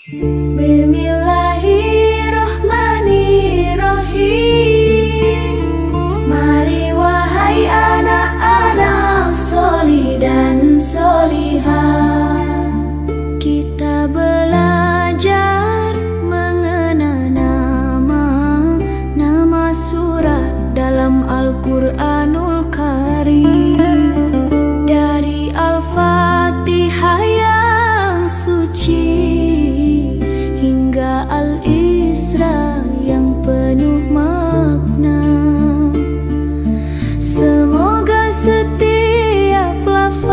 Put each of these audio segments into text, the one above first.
Bismillahirrahmanirrahim. Mari wahai anak-anak solih dan solihah, kita belajar mengenal nama surat dalam Al-Quranul Karim. Dari Al-Fatihah yang suci hingga Al-Isra yang penuh makna. Semoga setiap lafaz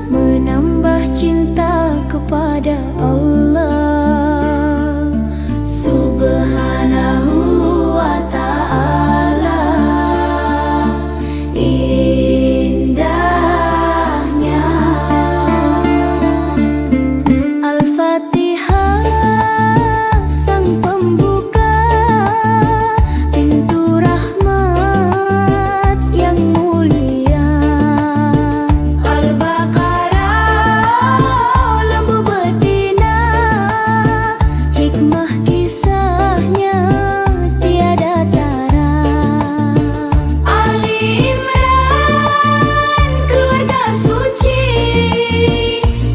menambah cinta kepada Allah Subhanahu wa ta'ala. Indahnya Al-Fatihah, sang pembuka pintu rahmat yang mulia. Al-Baqarah, lembu betina, hikmah kisahnya tiada tara. Ali Imran, keluarga suci.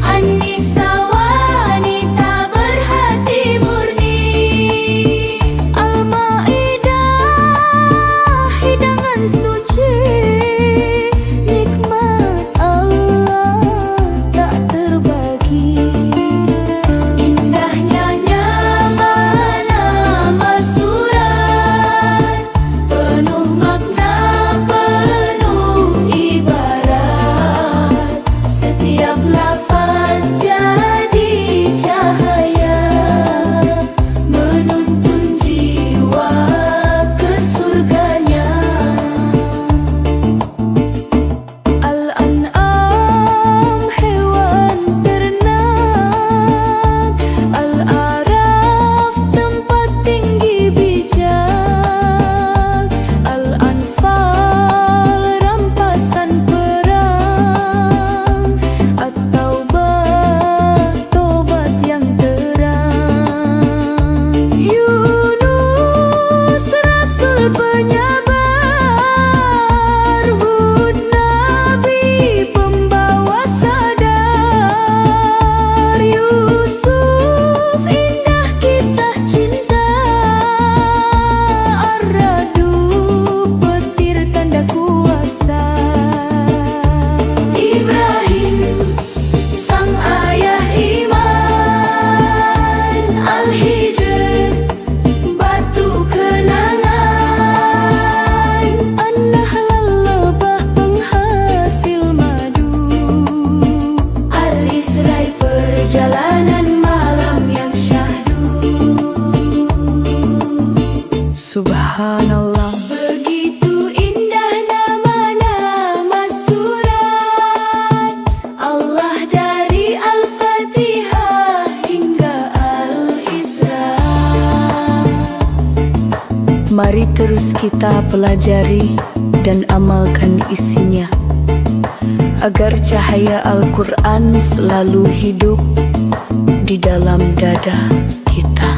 An-Nisa, wanita berhati murni. Al-Maidah, hidangan suci. Nikmat Allah tak terbagi. Indahnya nama-nama surat, penuh makna, penuh ibarat. Setiap lafaz jadi cahaya, menuntun jiwa ke surganya. Al-An'am, hewan ternak. Al-A'raf, tempat tinggi bijak. Al-Anfal, rampasan perang. At-Taubah, tobat yang terang. Yunus, rasul penyabar. Hud, nabi pembawa sadar. Yusuf, indah kisah cinta. Ar-Ra'du, petir tanda kuasa. Ibrahim, sang ayah iman. Al-Hijr, batu kenangan. An-Nahl, lebah penghasil madu. Al-Isra, perjalanan malam yang syahdu. Subhanallah, Begitu indah nama-nama surat Allah, dari Al-Fatihah hingga Al-Isra. mari terus kita pelajari dan amalkan isinya, agar cahaya Al-Quran selalu hidup di dalam dada kita.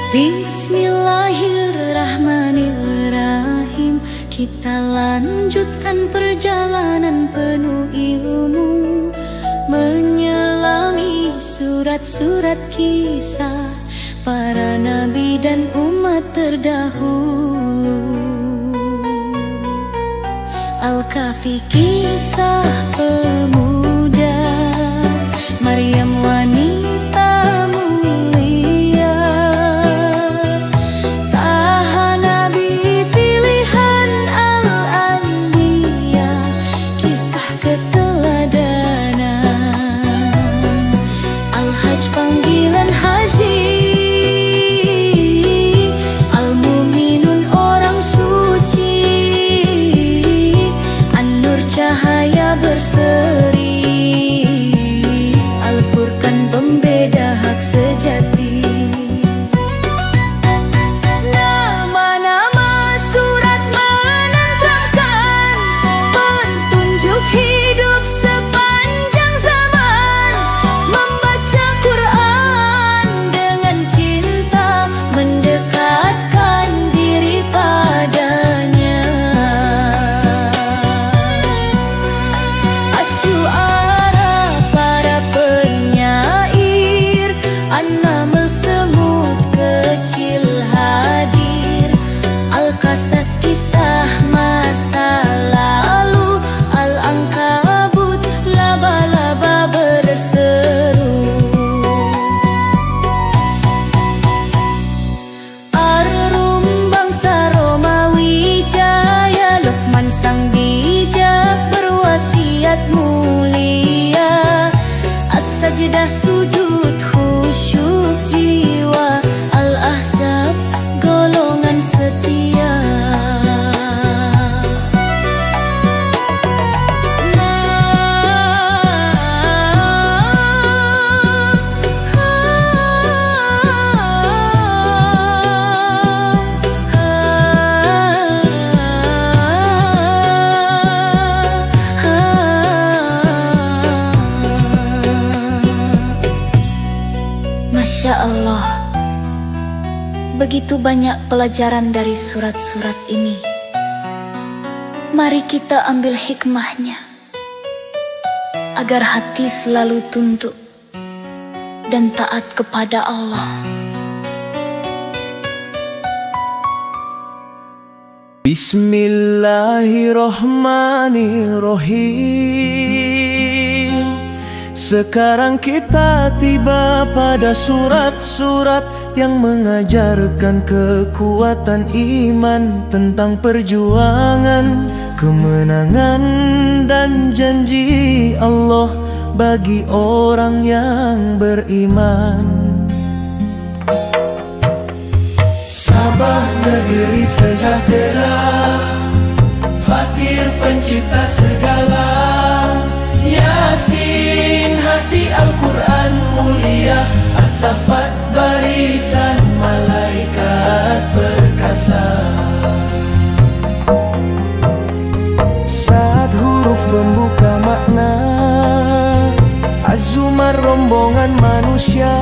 Bismillahirrahmanirrahim. Kita lanjutkan perjalanan penuh ilmu, menyelami surat-surat kisah para nabi dan umat terdahulu. Al-Kahfi, kisah pemuda. Maryam, wanita mulia. Taha, nabi pilihan Al-Anbiya, kisah keteladanan. Al-Hajj, panggilan haji. Al-Mu'minun, orang suci. ayat mulia. As-sajdah sujud khusyuk jiwa. Al-ahzab golongan setia. Masya Allah, begitu banyak pelajaran dari surat-surat ini. Mari kita ambil hikmahnya, agar hati selalu tunduk dan taat kepada Allah. Bismillahirrahmanirrahim. Sekarang kita tiba pada surat-surat yang mengajarkan kekuatan iman, tentang perjuangan, kemenangan dan janji Allah bagi orang yang beriman. Sabah negeri sejahtera, Fatir pencipta segala, Yasin hati Al-Quran mulia, As-Saffat barisan malaikat perkasa. Sad huruf pembuka makna, Az-Zumar rombongan manusia,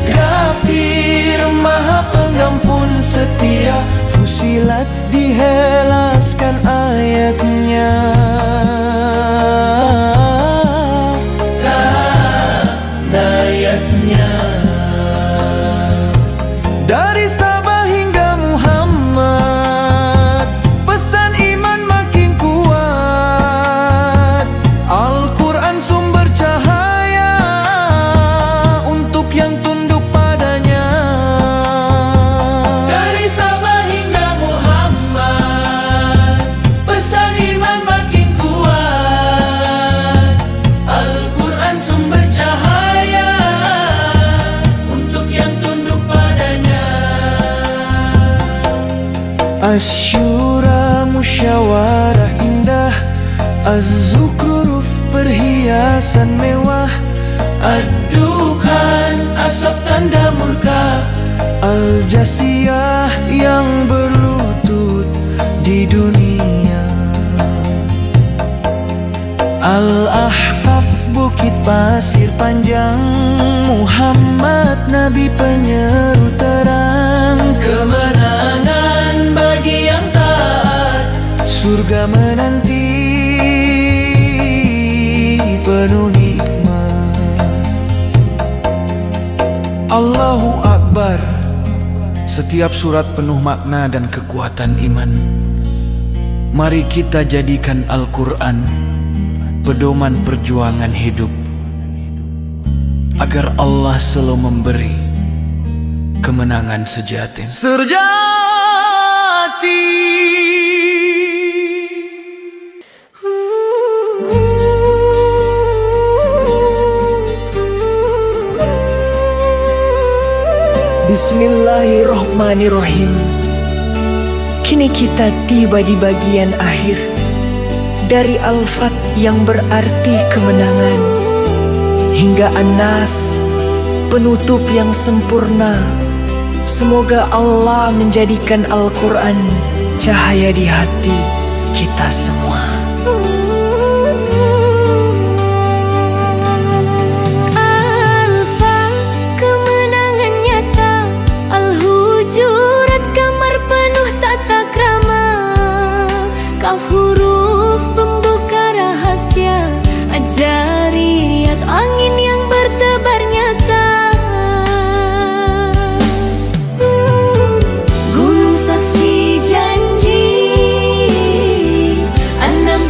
Ghafir maha pengampun setia, Fusilat dihelaskan ayatnya. Dari Sabah hingga Muhammad, pesan iman makin kuat. Al-Quran sumber cahaya untuk yang tunduk padanya. Dari Sabah hingga Muhammad, pesan iman makin kuat. Al-Quran sumber cahaya untuk yang tunduk padanya. Asyura musyawarah indah, Az-Zukhruf perhiasan mewah, Ad-Dukhan asap tanda murka, Al-Jasiyah yang berlutut di dunia, Al-Ahqaf bukit pasir panjang, Muhammad Nabi penyeru terang. Kemenangan bagi yang taat, surga menanti penuh nikmat. Allahu Akbar. Setiap surat penuh makna dan kekuatan iman. Mari kita jadikan Al-Quran pedoman perjuangan hidup, agar Allah selalu memberi kemenangan sejati. Bismillahirrahmanirrahim. Kini kita tiba di bagian akhir dari Al-Fat yang berarti kemenangan, hingga An-Nas penutup yang sempurna. Semoga Allah menjadikan Al-Quran cahaya di hati kita semua. Huruf pembuka rahasia, ajari niat angin yang bertebar nyata. Gunung saksi janji, 6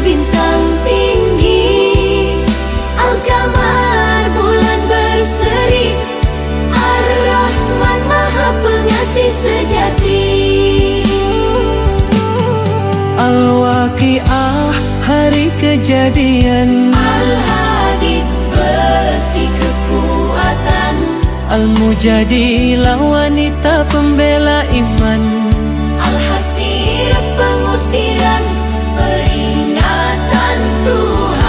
kejadian. Al-Hadi besi kekuatan, Al-Mujadilah wanita pembela iman. Al-Hasir pengusiran peringatan Tuhan.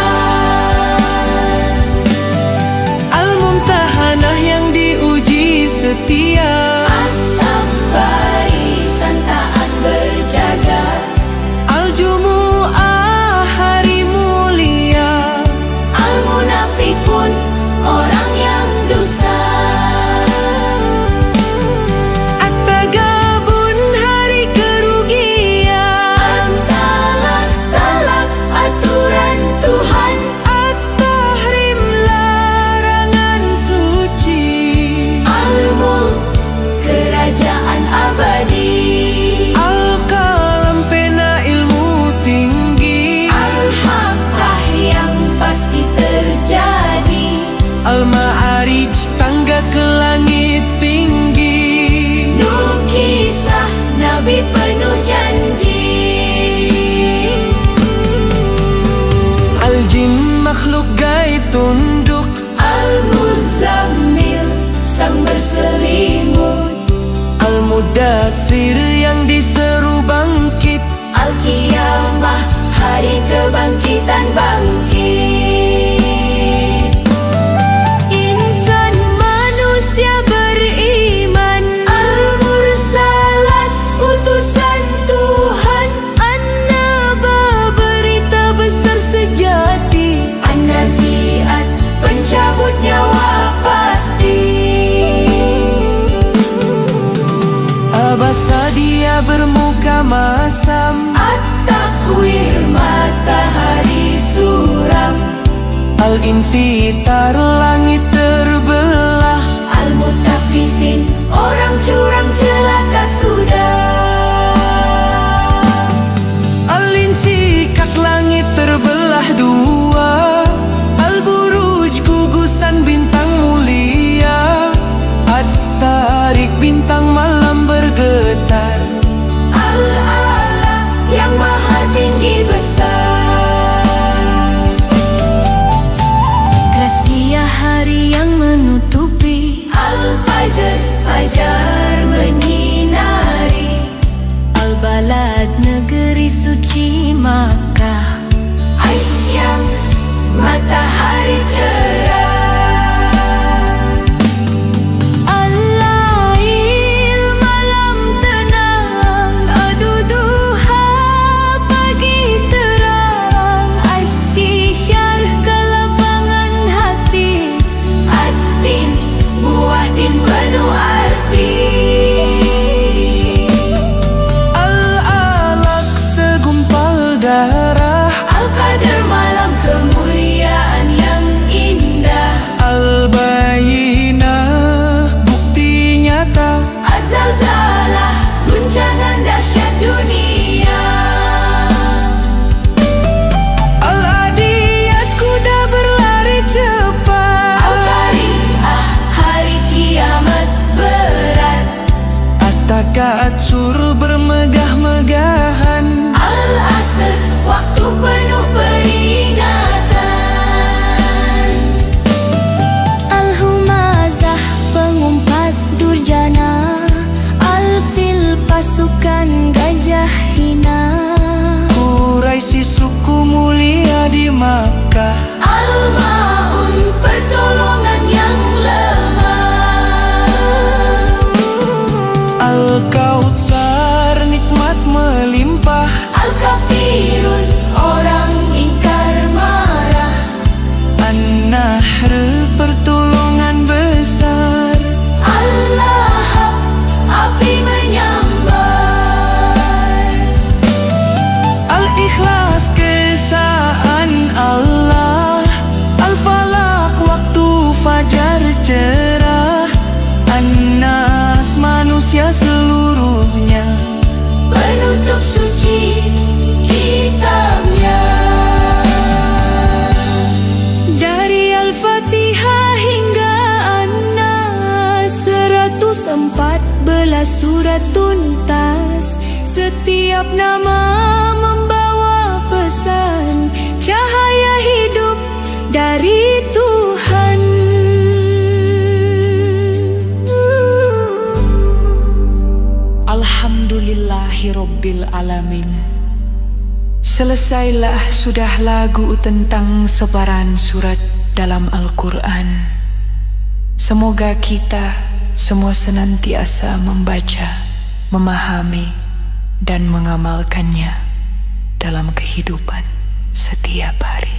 Al-Mumtahanah yang diuji setia. Asam barisan taat berjaga. Al-Jumu'ah hari mulia. Al-Munafikun orang yang dusta. At-Tagabun hari kerugian. At-Talak aturan Tuhan. At-Tahrim larangan suci. Al-Mulk kerajaan abadi. Al-Qalam pena ilmu tinggi. Al-Haqqah yang pasti terjadi. Al-Ma'arij tangga ke langit tinggi. Nur kisah Nabi penuh janji. Al-Jin makhluk gaib tunduk. Al-Muzammil sang berselimut. Al-Mudatsir yang diseru bangkit. Al-Qiyamah hari kebangkitan bangkit. Insan manusia beriman. Al-Mursalat utusan Tuhan. An-Naba berita besar sejati. An-Nazi'at pencabut nyawa pasti. Abasa dia bermuka masam. At-Takwir matahari suram. Al-Infitar langit terbelah. Al-Mutaffifin orang curang celaka sudah. Al-Insikak langit terbelah dua. Al-Buruj gugusan bintang mulia. At-Tarik bintang malam bergetar. Al-A'la yang maha tinggi besar. Rahasia hari yang menutupi. Al-Fajr fajar menyinari. Al-Balad negeri suci Makkah. Asy-Syams matahari cerah. Al-Lail malam tenang. Ad-Duha pagi terang. Asy-Syar kelapangan hati. At-Tin buah tin penuh arti. Al-Alaq segumpal darah. Al-Qadar malam kemuliaan yang indah. Al-Bayyinah bukti nyata. Az-Zalzalah guncangan dahsyat dunia. Al-Adiyat kuda berlari cepat. Al-Qari'ah hari kiamat berat. At-Takatsur bermegah-megahan. Al-Asr waktu penuh peringatan. Al-Humazah pengumpat durjana. Al-Fil pasukan gajah hina. Quraisy suku mulia di Makkah. Al-Ma'un pertolongan yang lemah. Al-Kautsar nikmat melimpah. Al-Kafirun orang ingkar marah. An-Nahr pertolongan besar. Al-Lahab api menyambar. Al-Ikhlas kesaan Allah. Al-Falaq waktu fajar cerah. An-Nas manusia seluruhnya. Penutup suci kitabnya. Dari Al-Fatihah hingga An-Nas. 114 surat tuntas. Setiap nama membawa pesan. Cahaya Rabbil Alamin. Selesailah sudah lagu tentang sebaran surat dalam Al-Quran. Semoga kita semua senantiasa membaca, memahami, dan mengamalkannya dalam kehidupan setiap hari.